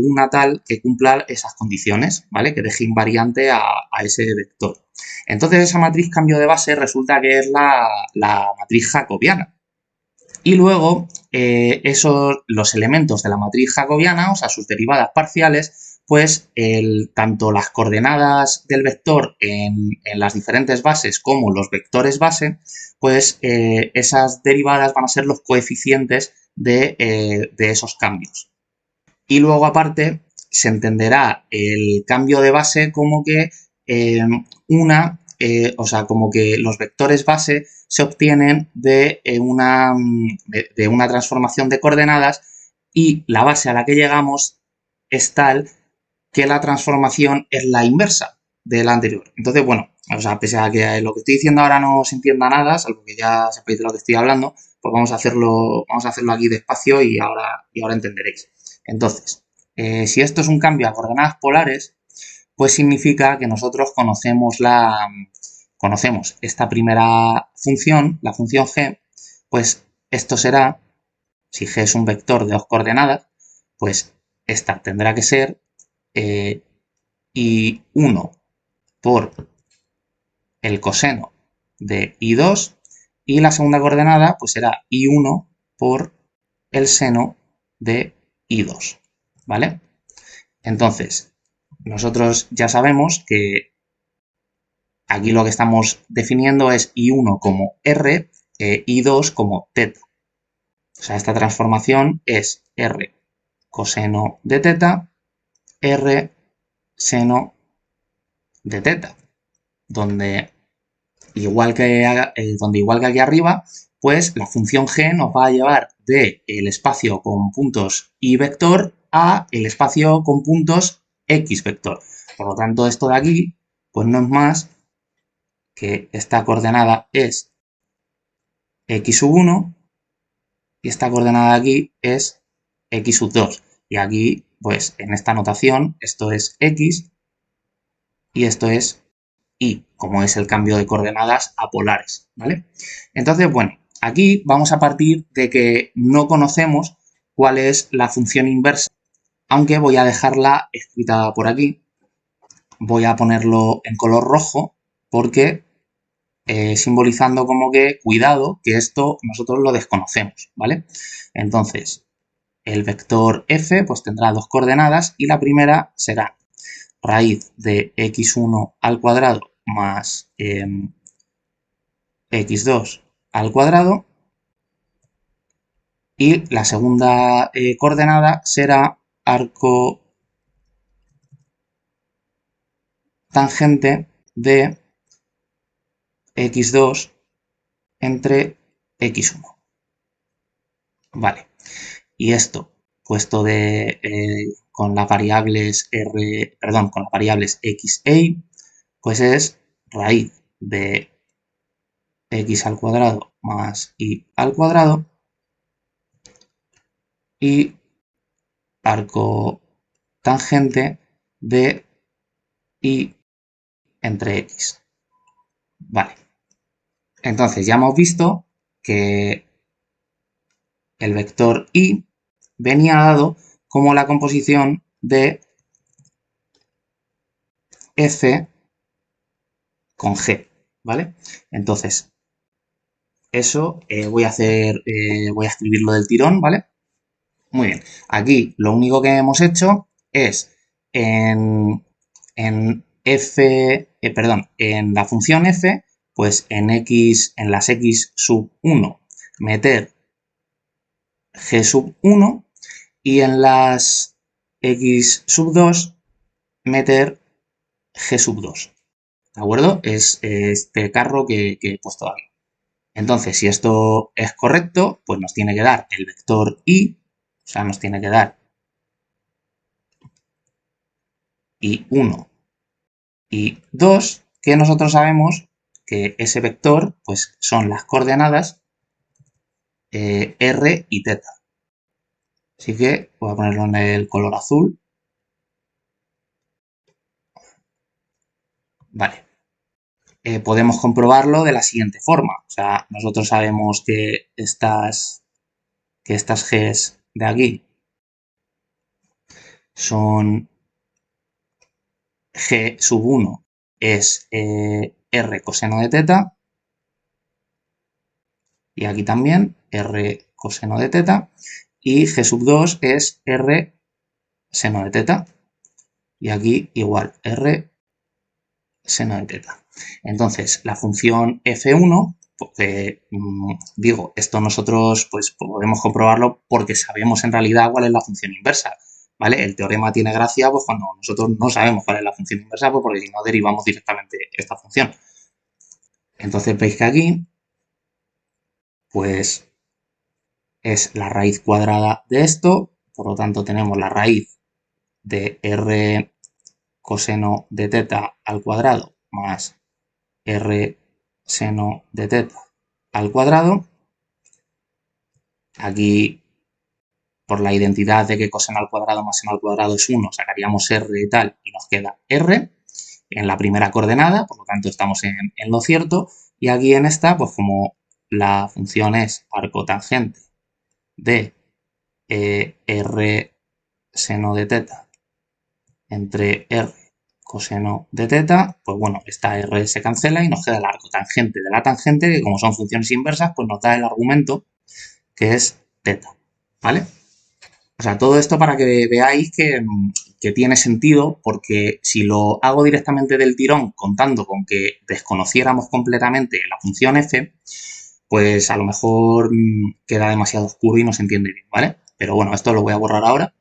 una tal que cumpla esas condiciones, ¿vale? Que deje invariante a ese vector. Entonces, esa matriz cambio de base resulta que es la matriz jacobiana. Y luego, los elementos de la matriz jacobiana, o sea, sus derivadas parciales, pues tanto las coordenadas del vector en las diferentes bases como los vectores base, pues esas derivadas van a ser los coeficientes de esos cambios. Y luego, aparte, se entenderá el cambio de base como que como que los vectores base se obtienen de una transformación de coordenadas y la base a la que llegamos es tal que la transformación es la inversa de la anterior. Entonces, bueno, o sea, pese a que lo que estoy diciendo ahora no se entienda nada, salvo que ya sepáis de lo que estoy hablando, pues vamos a hacerlo aquí despacio y ahora entenderéis. Entonces, si esto es un cambio a coordenadas polares, pues significa que nosotros conocemos esta primera función, la función g, pues esto será, si g es un vector de dos coordenadas, pues esta tendrá que ser I1 por el coseno de I2 y la segunda coordenada pues será I1 por el seno de I2, ¿vale? Entonces, nosotros ya sabemos que aquí lo que estamos definiendo es I1 como R e I2 como teta. O sea, esta transformación es R coseno de teta, R seno de teta, donde igual que aquí arriba, pues la función g nos va a llevar del espacio con puntos y vector a el espacio con puntos x vector. Por lo tanto, esto de aquí, pues no es más que esta coordenada es x sub 1 y esta coordenada de aquí es x sub 2. Y aquí, pues en esta notación, esto es x y esto es y, como es el cambio de coordenadas a polares, ¿vale? Entonces, bueno, aquí vamos a partir de que no conocemos cuál es la función inversa, aunque voy a dejarla escrita por aquí. Voy a ponerlo en color rojo porque simbolizando como que, cuidado, que esto nosotros lo desconocemos, ¿vale? Entonces, el vector f pues tendrá dos coordenadas y la primera será raíz de x1 al cuadrado más x2 al cuadrado y la segunda coordenada será arco tangente de x2 entre x1. Vale. Y esto, puesto con las variables con las variables x e y, pues es raíz de x al cuadrado más y al cuadrado y arco tangente de y entre x. Vale. Entonces ya hemos visto que el vector y venía dado como la composición de f con g, ¿vale? Entonces, eso voy a escribirlo del tirón, ¿vale? Muy bien. Aquí lo único que hemos hecho es en f, en la función f, pues en las x sub 1 meter g sub 1 y en las x sub 2 meter g sub 2. ¿De acuerdo? Es este carro que he puesto aquí. Entonces, si esto es correcto, pues nos tiene que dar el vector y, o sea, nos tiene que dar y1 y 2, que nosotros sabemos que ese vector, pues son las coordenadas r y θ. Así que voy a ponerlo en el color azul. Vale. Podemos comprobarlo de la siguiente forma. O sea, nosotros sabemos que estas Gs de aquí son G sub 1 es R coseno de θ y aquí también R coseno de θ y G sub 2 es R seno de θ y aquí igual R seno de θ. Entonces, la función f1, porque digo, esto nosotros pues podemos comprobarlo porque sabemos en realidad cuál es la función inversa, ¿vale? El teorema tiene gracia pues cuando nosotros no sabemos cuál es la función inversa, pues porque si no derivamos directamente esta función. Entonces veis que aquí pues es la raíz cuadrada de esto, por lo tanto tenemos la raíz de r coseno de θ al cuadrado más r seno de θ al cuadrado. Aquí, por la identidad de que coseno al cuadrado más seno al cuadrado es 1, sacaríamos r y tal y nos queda r en la primera coordenada, por lo tanto estamos en lo cierto. Y aquí en esta, pues como la función es arcotangente de r seno de θ entre r coseno de θ, pues bueno, esta r se cancela y nos queda el arcotangente de la tangente, que como son funciones inversas, pues nos da el argumento que es θ, ¿vale? O sea, todo esto para que veáis que tiene sentido, porque si lo hago directamente del tirón contando con que desconociéramos completamente la función f, pues a lo mejor queda demasiado oscuro y no se entiende bien, ¿vale? Pero bueno, esto lo voy a borrar ahora.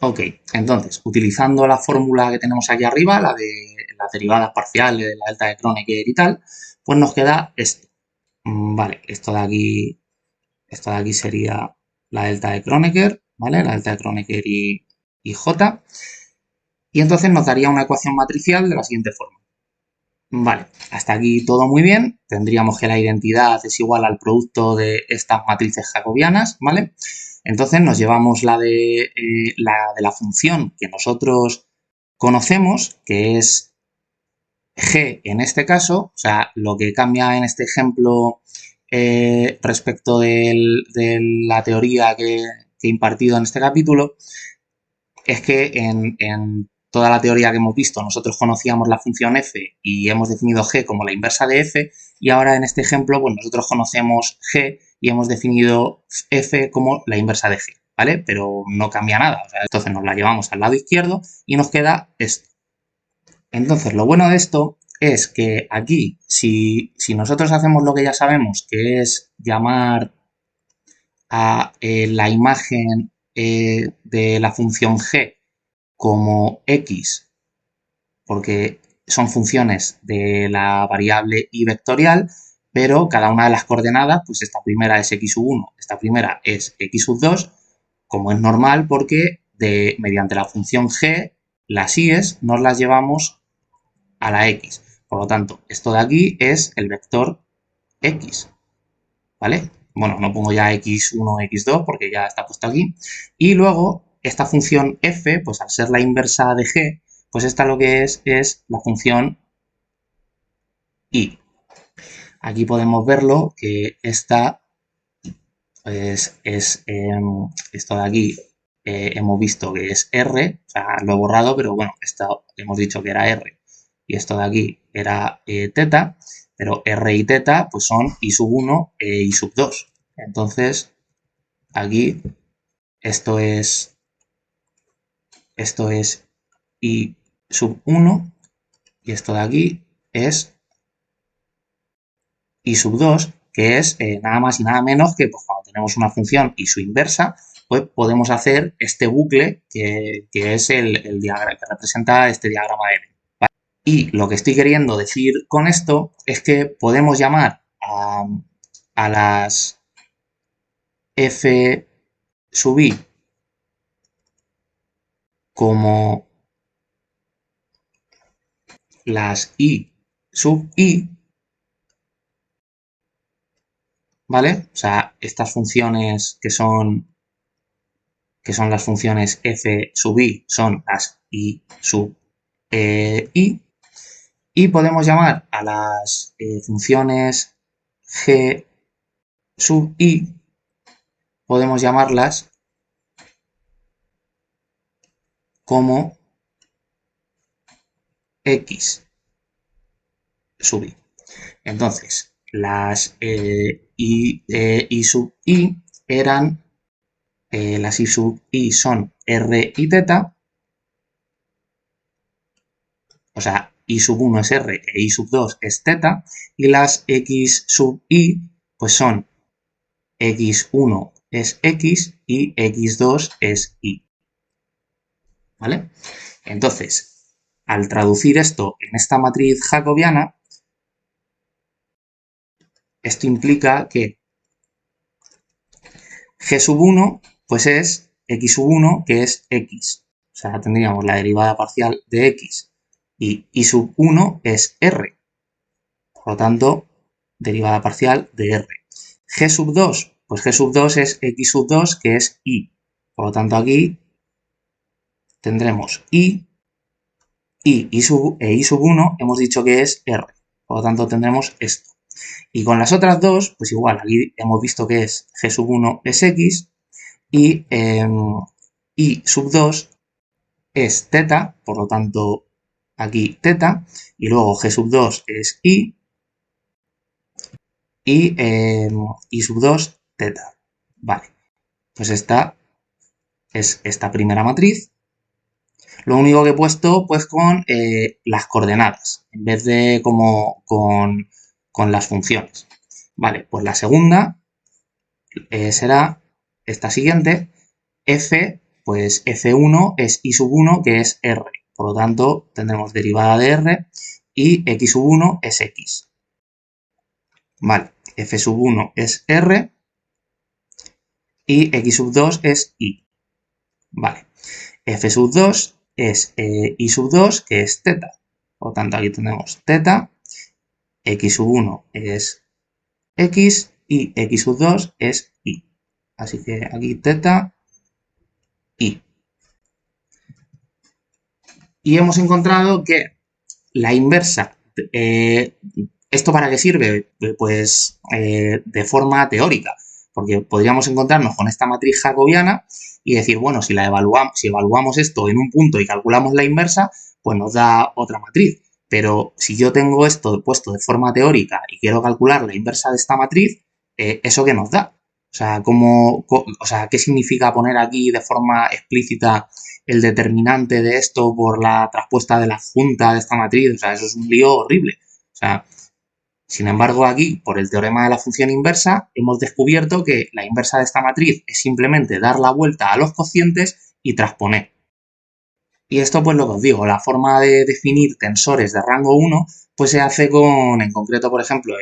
Ok, entonces, utilizando la fórmula que tenemos aquí arriba, la de las derivadas parciales, la delta de Kronecker y tal, pues nos queda esto. Vale, esto de aquí sería la delta de Kronecker, ¿vale? La delta de Kronecker y J. Y entonces nos daría una ecuación matricial de la siguiente forma. Vale, hasta aquí todo muy bien. Tendríamos que la identidad es igual al producto de estas matrices jacobianas, ¿vale? Entonces nos llevamos la de la función que nosotros conocemos, que es g en este caso, o sea, lo que cambia en este ejemplo respecto de la teoría que he impartido en este capítulo, es que en toda la teoría que hemos visto nosotros conocíamos la función f y hemos definido g como la inversa de f, y ahora en este ejemplo pues nosotros conocemos g y hemos definido f como la inversa de g, ¿vale? Pero no cambia nada, o sea, entonces nos la llevamos al lado izquierdo y nos queda esto. Entonces, lo bueno de esto es que aquí, si nosotros hacemos lo que ya sabemos, que es llamar a la imagen de la función g como x, porque son funciones de la variable y vectorial, pero cada una de las coordenadas, pues esta primera es x sub 1, esta primera es x sub 2, como es normal porque mediante la función g, las i's nos las llevamos a la x. Por lo tanto, esto de aquí es el vector x, ¿vale? Bueno, no pongo ya x1, x2 porque ya está puesto aquí. Y luego, esta función f, pues al ser la inversa de g, pues esta lo que es la función y. Aquí podemos verlo que esta pues, es esto de aquí. Hemos visto que es R, o sea, lo he borrado, pero bueno, esto hemos dicho que era R y esto de aquí era teta, pero R y teta pues son I sub 1 e I sub 2. Entonces, aquí esto es I sub 1 y esto de aquí es I sub 2, que es nada más y nada menos que pues, cuando tenemos una función y su inversa, pues podemos hacer este bucle que es el diagrama que representa este diagrama de Venn. ¿Vale? Y lo que estoy queriendo decir con esto es que podemos llamar a las f sub i como las i sub i, ¿vale? O sea, estas funciones que son las funciones f sub i, son las i sub i, y podemos llamar a las funciones g sub i, podemos llamarlas como x sub i. Entonces, las i sub i eran, las i sub i son r y teta, o sea, i sub 1 es r e i sub 2 es teta, y las x sub i pues son x1 es x y x2 es y. ¿Vale? Entonces, al traducir esto en esta matriz jacobiana, esto implica que g sub 1 pues es x sub 1, que es x. O sea, tendríamos la derivada parcial de x y y sub 1 es r. Por lo tanto, derivada parcial de r. G sub 2, pues G sub 2 es x sub 2, que es y. Por lo tanto, aquí tendremos y y sub 1 hemos dicho que es r. Por lo tanto, tendremos esto. Y con las otras dos, pues igual, aquí hemos visto que es G sub 1 es x y y sub 2 es teta, por lo tanto, aquí teta, y luego G sub 2 es y y sub 2 teta. Vale, pues esta es esta primera matriz. Lo único que he puesto pues con las coordenadas, en vez de como con las funciones. Vale, pues la segunda será esta siguiente. F, pues F1 es I sub 1, que es R. Por lo tanto, tendremos derivada de R y X sub 1 es X. Vale, F sub 1 es R y X sub 2 es Y. Vale, F sub 2 es I sub 2, que es teta. Por lo tanto, aquí tenemos teta, X sub 1 es X y X sub 2 es Y. Así que aquí teta, Y. Y hemos encontrado que la inversa, ¿esto para qué sirve? Pues de forma teórica, porque podríamos encontrarnos con esta matriz jacobiana y decir, bueno, si evaluamos esto en un punto y calculamos la inversa, pues nos da otra matriz. Pero si yo tengo esto puesto de forma teórica y quiero calcular la inversa de esta matriz, ¿eso qué nos da? O sea, ¿qué significa poner aquí de forma explícita el determinante de esto por la traspuesta de la adjunta de esta matriz? O sea, eso es un lío horrible. O sea, sin embargo, aquí, por el teorema de la función inversa, hemos descubierto que la inversa de esta matriz es simplemente dar la vuelta a los cocientes y transponer. Y esto, pues lo que os digo, la forma de definir tensores de rango 1, pues se hace en concreto, por ejemplo,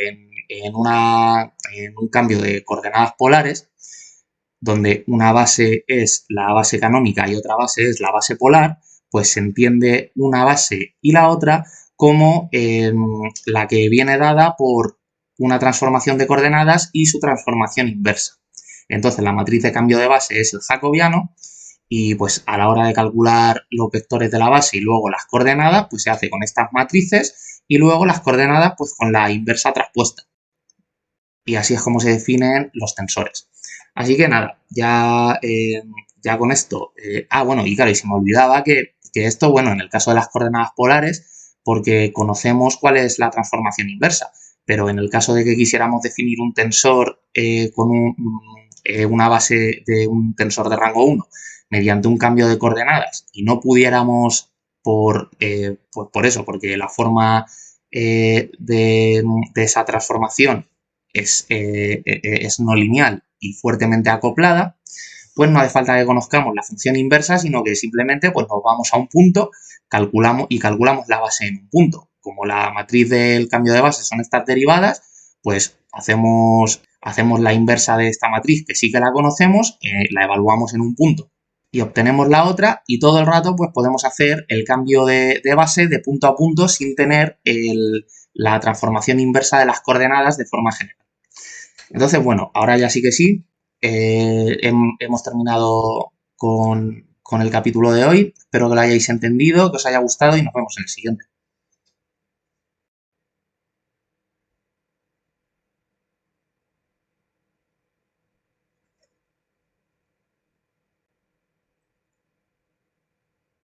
en un cambio de coordenadas polares, donde una base es la base canónica y otra base es la base polar, pues se entiende una base y la otra como la que viene dada por una transformación de coordenadas y su transformación inversa. Entonces, la matriz de cambio de base es el jacobiano y pues a la hora de calcular los vectores de la base y luego las coordenadas, pues se hace con estas matrices y luego las coordenadas pues con la inversa traspuesta. Y así es como se definen los tensores. Así que nada, ya con esto. Bueno, y claro, y se me olvidaba que esto, bueno, en el caso de las coordenadas polares, porque conocemos cuál es la transformación inversa, pero en el caso de que quisiéramos definir un tensor una base de un tensor de rango 1 mediante un cambio de coordenadas y no pudiéramos pues por eso, porque la forma de esa transformación es no lineal y fuertemente acoplada, pues no hace falta que conozcamos la función inversa, sino que simplemente pues nos vamos a un punto, calculamos la base en un punto. Como la matriz del cambio de base son estas derivadas, pues hacemos la inversa de esta matriz, que sí que la conocemos, la evaluamos en un punto y obtenemos la otra, y todo el rato pues podemos hacer el cambio de base de punto a punto sin tener la transformación inversa de las coordenadas de forma general. Entonces, bueno, ahora ya sí que sí, hemos terminado con el capítulo de hoy. Espero que lo hayáis entendido, que os haya gustado y nos vemos en el siguiente.